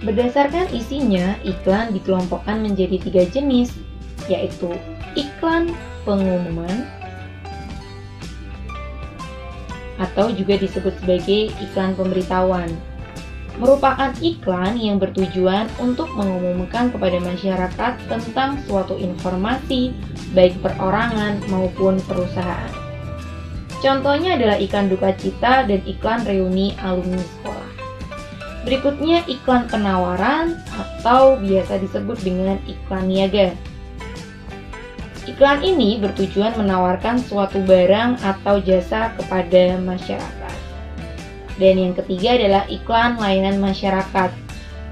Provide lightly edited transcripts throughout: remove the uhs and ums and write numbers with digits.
Berdasarkan isinya, iklan dikelompokkan menjadi 3 jenis, yaitu iklan pengumuman, atau juga disebut sebagai iklan pemberitahuan. Merupakan iklan yang bertujuan untuk mengumumkan kepada masyarakat tentang suatu informasi, baik perorangan maupun perusahaan. Contohnya adalah iklan duka cita dan iklan reuni alumni sekolah. Berikutnya iklan penawaran atau biasa disebut dengan iklan niaga. Iklan ini bertujuan menawarkan suatu barang atau jasa kepada masyarakat. Dan yang ketiga adalah iklan layanan masyarakat.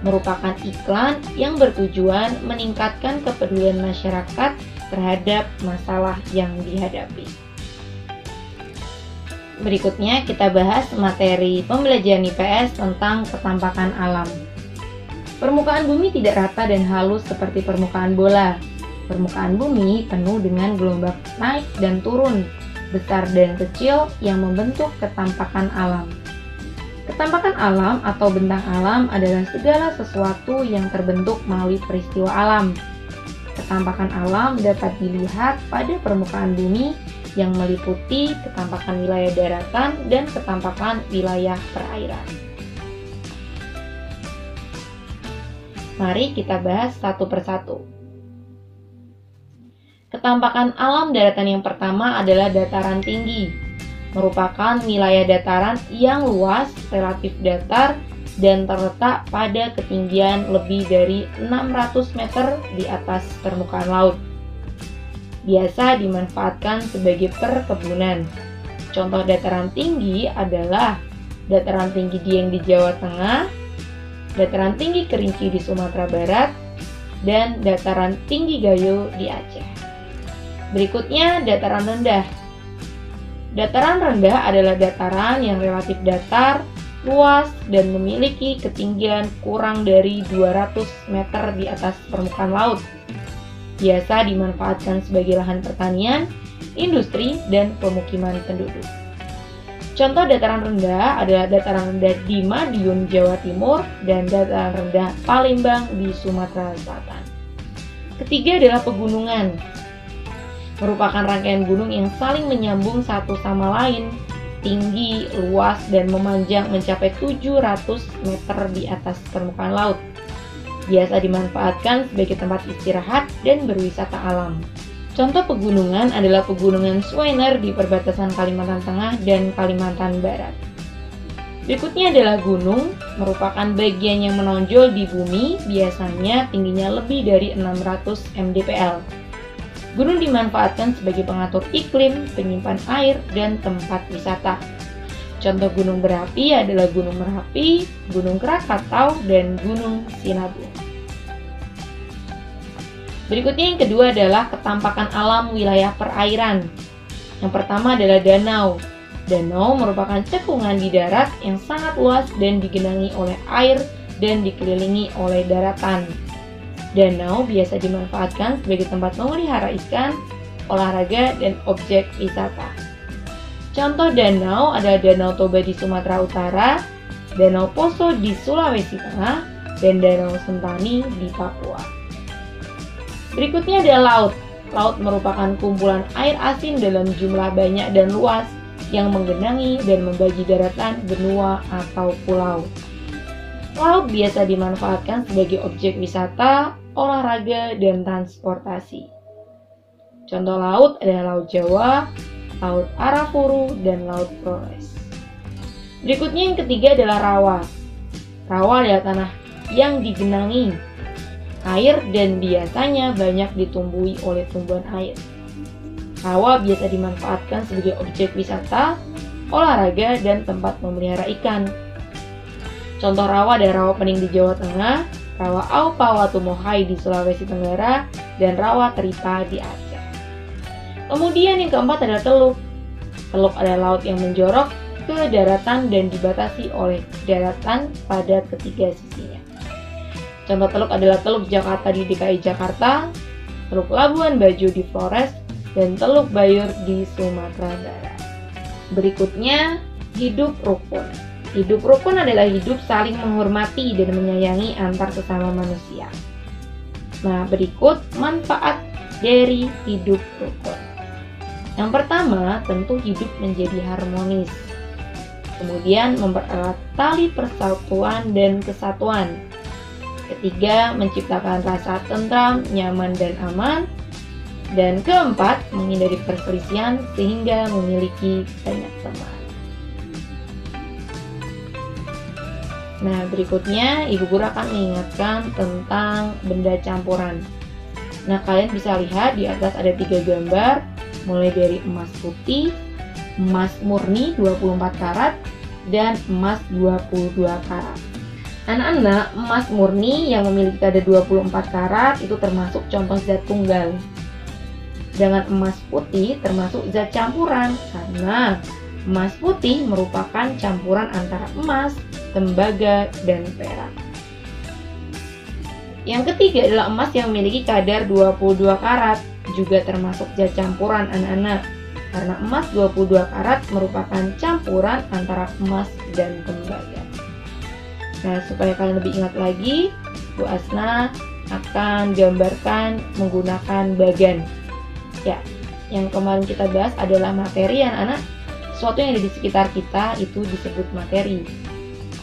Merupakan iklan yang bertujuan meningkatkan kepedulian masyarakat terhadap masalah yang dihadapi. Berikutnya kita bahas materi pembelajaran IPS tentang ketampakan alam. Permukaan bumi tidak rata dan halus seperti permukaan bola. Permukaan bumi penuh dengan gelombang naik dan turun, besar dan kecil yang membentuk ketampakan alam. Ketampakan alam atau bentang alam adalah segala sesuatu yang terbentuk melalui peristiwa alam. Ketampakan alam dapat dilihat pada permukaan bumi yang meliputi ketampakan wilayah daratan dan ketampakan wilayah perairan. Mari kita bahas satu persatu. Ketampakan alam daratan yang pertama adalah dataran tinggi. Merupakan wilayah dataran yang luas, relatif datar, dan terletak pada ketinggian lebih dari 600 meter di atas permukaan laut. Biasa dimanfaatkan sebagai perkebunan. Contoh dataran tinggi adalah dataran tinggi Dieng di Jawa Tengah, dataran tinggi Kerinci di Sumatera Barat, dan dataran tinggi Gayo di Aceh. Berikutnya, dataran rendah. Dataran rendah adalah dataran yang relatif datar, luas, dan memiliki ketinggian kurang dari 200 meter di atas permukaan laut. Biasa dimanfaatkan sebagai lahan pertanian, industri, dan pemukiman penduduk. Contoh dataran rendah adalah dataran rendah di Madiun, Jawa Timur, dan dataran rendah Palembang di Sumatera Selatan. Ketiga adalah pegunungan. Merupakan rangkaian gunung yang saling menyambung satu sama lain, tinggi, luas, dan memanjang mencapai 700 meter di atas permukaan laut. Biasa dimanfaatkan sebagai tempat istirahat dan berwisata alam. Contoh pegunungan adalah pegunungan Schwener di perbatasan Kalimantan Tengah dan Kalimantan Barat. Berikutnya adalah gunung, merupakan bagian yang menonjol di bumi, biasanya tingginya lebih dari 600 mdpl. Gunung dimanfaatkan sebagai pengatur iklim, penyimpan air, dan tempat wisata. Contoh gunung berapi adalah Gunung Merapi, Gunung Krakatau, dan Gunung Sinabung. Berikutnya yang kedua adalah ketampakan alam wilayah perairan. Yang pertama adalah danau. Danau merupakan cekungan di darat yang sangat luas dan digenangi oleh air dan dikelilingi oleh daratan. Danau biasa dimanfaatkan sebagai tempat memelihara ikan, olahraga, dan objek wisata. Contoh danau adalah Danau Toba di Sumatera Utara, Danau Poso di Sulawesi Tengah, dan Danau Sentani di Papua. Berikutnya adalah laut. Laut merupakan kumpulan air asin dalam jumlah banyak dan luas yang menggenangi dan membagi daratan, benua, atau pulau. Laut biasa dimanfaatkan sebagai objek wisata, olahraga, dan transportasi. Contoh laut adalah Laut Jawa, Laut Arafuru, dan Laut Flores. Berikutnya yang ketiga adalah rawa. Rawa adalah tanah yang digenangi air dan biasanya banyak ditumbuhi oleh tumbuhan air. Rawa biasa dimanfaatkan sebagai objek wisata, olahraga, dan tempat memelihara ikan. Contoh rawa adalah Rawa Pening di Jawa Tengah, Rawa Aupawatumohai di Sulawesi Tenggara, dan Rawa Teripa di Aceh. Kemudian yang keempat adalah teluk. Teluk adalah laut yang menjorok ke daratan dan dibatasi oleh daratan pada ketiga sisinya. Contoh teluk adalah Teluk Jakarta di DKI Jakarta, Teluk Labuan Bajo di Flores, dan Teluk Bayur di Sumatera Barat. Berikutnya, hidup rukun. Hidup rukun adalah hidup saling menghormati dan menyayangi antar sesama manusia. Nah, berikut manfaat dari hidup rukun. Yang pertama, tentu hidup menjadi harmonis. Kemudian, mempererat tali persatuan dan kesatuan. Ketiga, menciptakan rasa tentram, nyaman, dan aman. Dan keempat, menghindari perselisihan sehingga memiliki banyak teman. Nah, berikutnya Ibu Guru akan mengingatkan tentang benda campuran. Nah, kalian bisa lihat di atas ada 3 gambar, mulai dari emas putih, emas murni 24 karat, dan emas 22 karat. Anak-anak, emas murni yang memiliki kadar 24 karat itu termasuk contoh zat tunggal. Sedangkan emas putih termasuk zat campuran karena emas putih merupakan campuran antara emas, tembaga, dan perak. Yang ketiga adalah emas yang memiliki kadar 22 karat, juga termasuk zat campuran anak-anak. Karena emas 22 karat merupakan campuran antara emas dan tembaga. Nah, supaya kalian lebih ingat lagi, Bu Asna akan gambarkan menggunakan bagan. Ya, yang kemarin kita bahas adalah materi anak-anak. Sesuatu yang ada di sekitar kita itu disebut materi.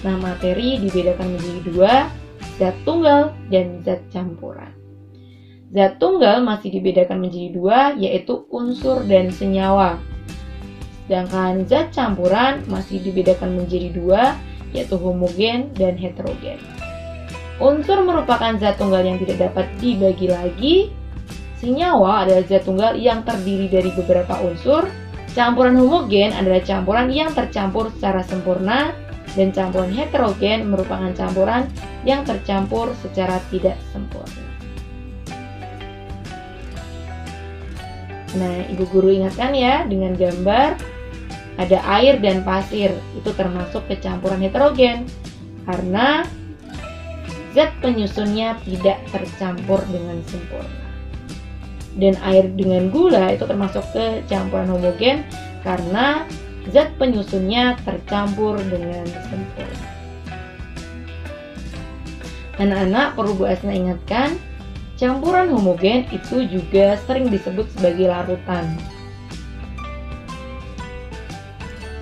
Nah, materi dibedakan menjadi 2, zat tunggal dan zat campuran. Zat tunggal masih dibedakan menjadi 2, yaitu unsur dan senyawa. Sedangkan zat campuran masih dibedakan menjadi 2, yaitu homogen dan heterogen. Unsur merupakan zat tunggal yang tidak dapat dibagi lagi. Senyawa adalah zat tunggal yang terdiri dari beberapa unsur. Campuran homogen adalah campuran yang tercampur secara sempurna. Dan campuran heterogen merupakan campuran yang tercampur secara tidak sempurna. Nah, Ibu Guru ingatkan ya, dengan gambar ada air dan pasir, itu termasuk kecampuran heterogen karena zat penyusunnya tidak tercampur dengan sempurna. Dan air dengan gula itu termasuk kecampuran homogen karena zat penyusunnya tercampur dengan sempurna. Anak-anak, perlu Bu Asna ingatkan, campuran homogen itu juga sering disebut sebagai larutan.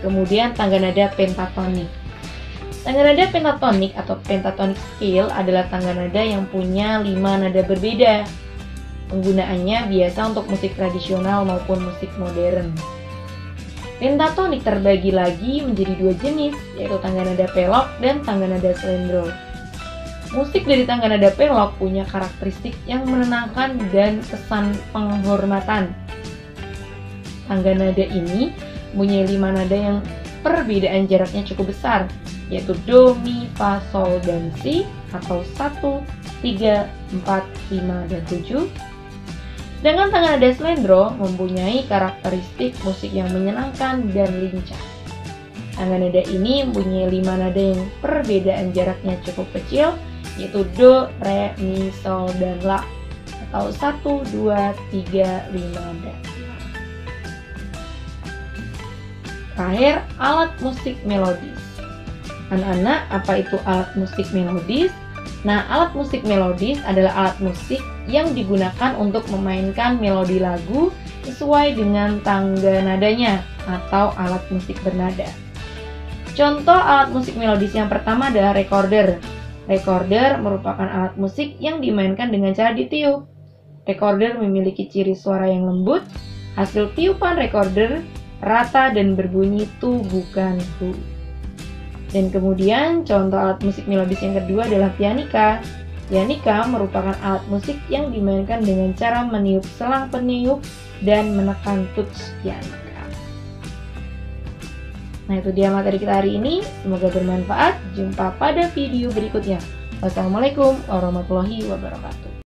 Kemudian tangga nada pentatonik. Tangga nada pentatonik atau pentatonic scale adalah tangga nada yang punya 5 nada berbeda. Penggunaannya biasa untuk musik tradisional maupun musik modern. Pentatonik terbagi lagi menjadi 2 jenis, yaitu tangga nada pelok dan tangga nada slendro. Musik dari tangga nada pelok punya karakteristik yang menenangkan dan kesan penghormatan. Tangga nada ini mempunyai 5 nada yang perbedaan jaraknya cukup besar, yaitu do, mi, fa, sol, dan si, atau 1, 3, 4, 5, dan 7. Sedangkan tangga nada slendro mempunyai karakteristik musik yang menyenangkan dan lincah. Tangga nada ini mempunyai 5 nada yang perbedaan jaraknya cukup kecil, yaitu do, re, mi, sol, dan la, atau 1, 2, 3, 5, dan 6. Terakhir, alat musik melodis. Anak-anak, apa itu alat musik melodis? Nah, alat musik melodis adalah alat musik yang digunakan untuk memainkan melodi lagu sesuai dengan tangga nadanya atau alat musik bernada. Contoh alat musik melodis yang pertama adalah recorder. Recorder merupakan alat musik yang dimainkan dengan cara ditiup. Recorder memiliki ciri suara yang lembut. Hasil tiupan recorder rata dan berbunyi tu bukan hu. Dan kemudian contoh alat musik melodis yang kedua adalah pianika. Pianika merupakan alat musik yang dimainkan dengan cara meniup selang peniup dan menekan touch pianika. Nah, itu dia materi kita hari ini. Semoga bermanfaat. Jumpa pada video berikutnya. Wassalamualaikum warahmatullahi wabarakatuh.